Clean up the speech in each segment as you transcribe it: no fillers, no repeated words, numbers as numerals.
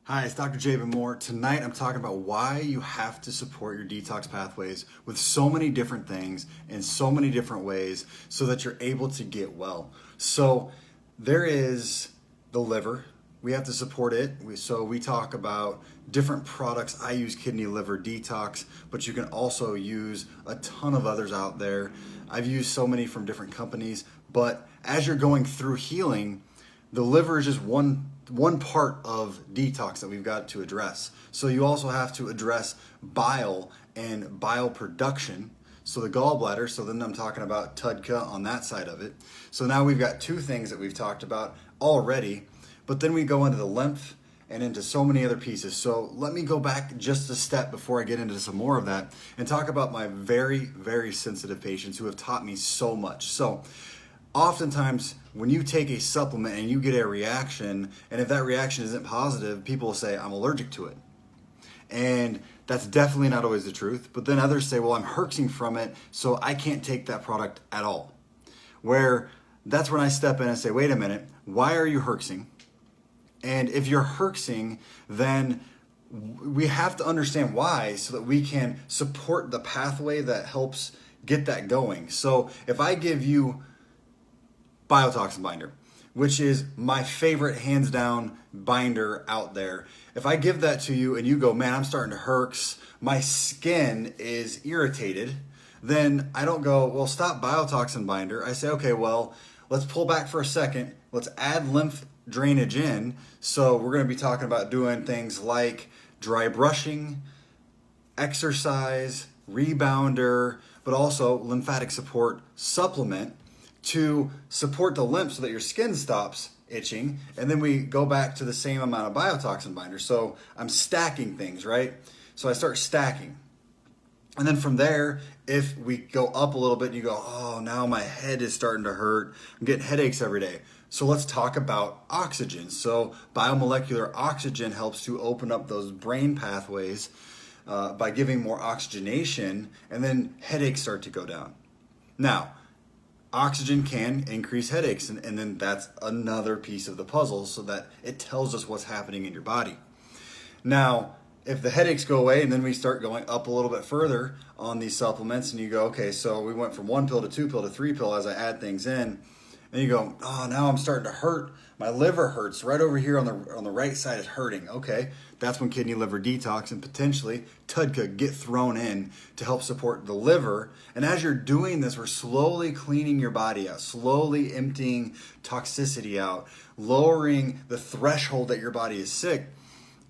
Hi, it's Dr. Jaban. Tonight I'm talking about why you have to support your detox pathways with so many different things in so many different ways so that you're able to get well. So there is the liver. We have to support it. So we talk about different products. I use kidney liver detox, but you can also use a ton of others out there. I've used so many from different companies, but as you're going through healing, the liver is just one part of detox that we've got to address. So you also have to address bile and bile production. So the gallbladder, so then I'm talking about TUDCA on that side of it. So now we've got two things that we've talked about already, but then we go into the lymph and into so many other pieces. So let me go back just a step before I get into some more of that and talk about my very, very sensitive patients who have taught me so much. So oftentimes when you take a supplement and you get a reaction, and if that reaction isn't positive, people will say, I'm allergic to it. And that's definitely not always the truth. But then others say, well, I'm herxing from it, so I can't take that product at all. Where that's when I step in and say, wait a minute, why are you herxing? And if you're herxing, then we have to understand why so that we can support the pathway that helps get that going. So if I give you biotoxin binder, which is my favorite hands down binder out there. If I give that to you and you go, man, I'm starting to herx, my skin is irritated, then I don't go, well, stop biotoxin binder. I say, okay, well, let's pull back for a second. Let's add lymph drainage in. So we're going to be talking about doing things like dry brushing, exercise, rebounder, but also lymphatic support supplement to support the lymph so that your skin stops itching, and then we go back to the same amount of biotoxin binder. So I'm stacking things, right? So I start stacking. And then from there, if we go up a little bit and you go, oh, now my head is starting to hurt, I'm getting headaches every day. So let's talk about oxygen. So biomolecular oxygen helps to open up those brain pathways by giving more oxygenation, and then headaches start to go down. Now, oxygen can increase headaches, and then that's another piece of the puzzle so that it tells us what's happening in your body. Now, if the headaches go away and then we start going up a little bit further on these supplements and you go, okay, so we went from 1 pill to 2 pill to 3 pill as I add things in, and you go, oh, now I'm starting to hurt. My liver hurts right over here on the right side is hurting. Okay, that's when kidney liver detox and potentially TUDCA get thrown in to help support the liver. And as you're doing this, we're slowly cleaning your body out, slowly emptying toxicity out, lowering the threshold that your body is sick.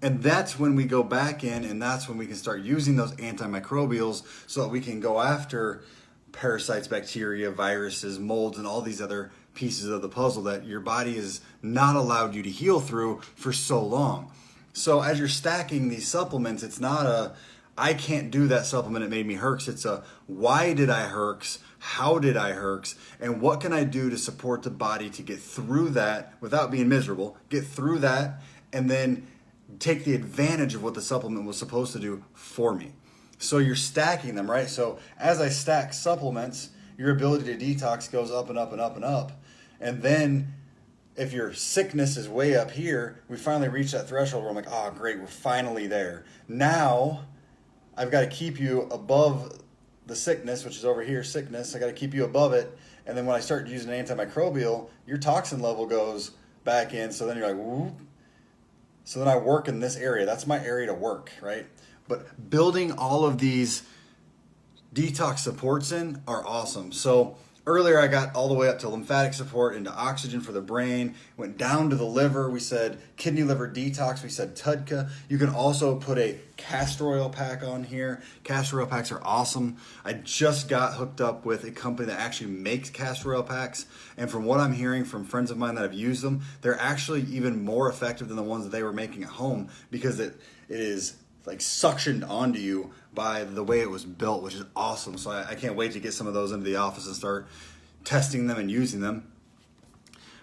And that's when we go back in, and that's when we can start using those antimicrobials so that we can go after parasites, bacteria, viruses, molds, and all these other pieces of the puzzle that your body has not allowed you to heal through for so long. So as you're stacking these supplements, it's not a, I can't do that supplement, it made me herx. It's a, why did I herx? How did I herx? And what can I do to support the body to get through that without being miserable, get through that, and then take the advantage of what the supplement was supposed to do for me. So you're stacking them, right? So as I stack supplements, your ability to detox goes up and up and up and up. And then if your sickness is way up here, we finally reach that threshold where I'm like, oh, great, we're finally there. Now I've got to keep you above the sickness, which is over here, sickness. I got to keep you above it. And then when I start using an antimicrobial, your toxin level goes back in. So then you're like, whoop. So then I work in this area. That's my area to work, right? But building all of these detox supports in are awesome. So earlier I got all the way up to lymphatic support, into oxygen for the brain, went down to the liver. We said kidney liver detox. We said TUDCA. You can also put a castor oil pack on here. Castor oil packs are awesome. I just got hooked up with a company that actually makes castor oil packs. And from what I'm hearing from friends of mine that have used them, they're actually even more effective than the ones that they were making at home because it is like suctioned onto you by the way it was built, which is awesome. So I can't wait to get some of those into the office and start testing them and using them.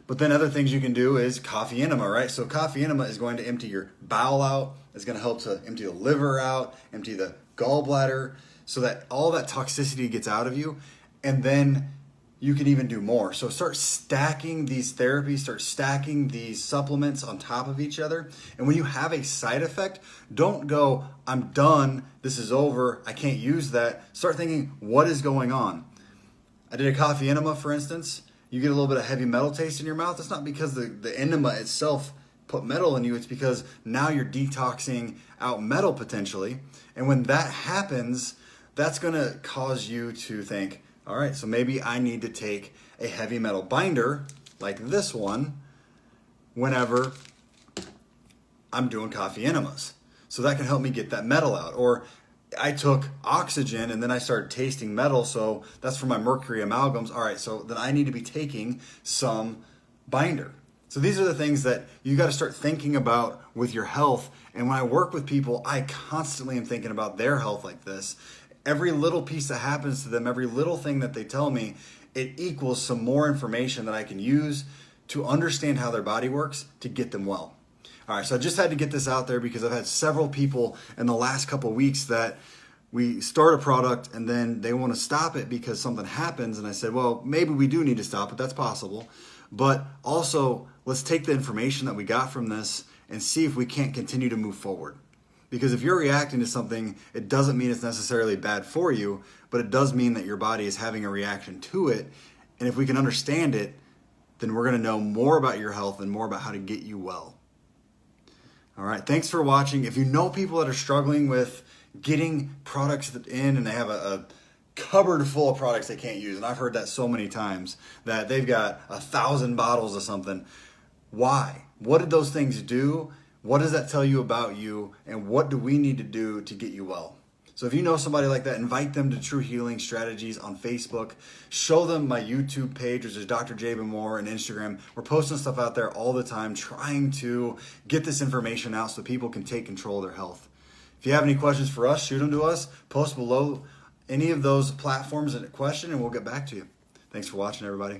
But then other things you can do is coffee enema, right? So coffee enema is going to empty your bowel out. It's going to help to empty the liver out, empty the gallbladder, so that all that toxicity gets out of you. And then you can even do more. So start stacking these therapies, start stacking these supplements on top of each other. And when you have a side effect, don't go, I'm done, this is over, I can't use that. Start thinking, what is going on? I did a coffee enema, for instance. You get a little bit of heavy metal taste in your mouth. It's not because the enema itself put metal in you. It's because now you're detoxing out metal potentially. And when that happens, that's going to cause you to think, all right, so maybe I need to take a heavy metal binder like this one whenever I'm doing coffee enemas. So that can help me get that metal out. Or I took oxygen and then I started tasting metal, so that's for my mercury amalgams. All right, so then I need to be taking some binder. So these are the things that you got to start thinking about with your health. And when I work with people, I constantly am thinking about their health like this. Every little piece that happens to them, every little thing that they tell me, it equals some more information that I can use to understand how their body works to get them well. All right, so I just had to get this out there because I've had several people in the last couple weeks that we start a product and then they want to stop it because something happens. And I said, well, maybe we do need to stop it. That's possible. But also, let's take the information that we got from this and see if we can't continue to move forward. Because if you're reacting to something, it doesn't mean it's necessarily bad for you, but it does mean that your body is having a reaction to it. And if we can understand it, then we're going to know more about your health and more about how to get you well. All right, thanks for watching. If you know people that are struggling with getting products in and they have a cupboard full of products they can't use, and I've heard that so many times, that they've got 1,000 bottles of something. Why? What did those things do? What does that tell you about you? And what do we need to do to get you well? So if you know somebody like that, invite them to True Healing Strategies on Facebook. Show them my YouTube page, which is Dr. Jaban, and Instagram. We're posting stuff out there all the time, trying to get this information out so people can take control of their health. If you have any questions for us, shoot them to us. Post below any of those platforms in a question, and we'll get back to you. Thanks for watching, everybody.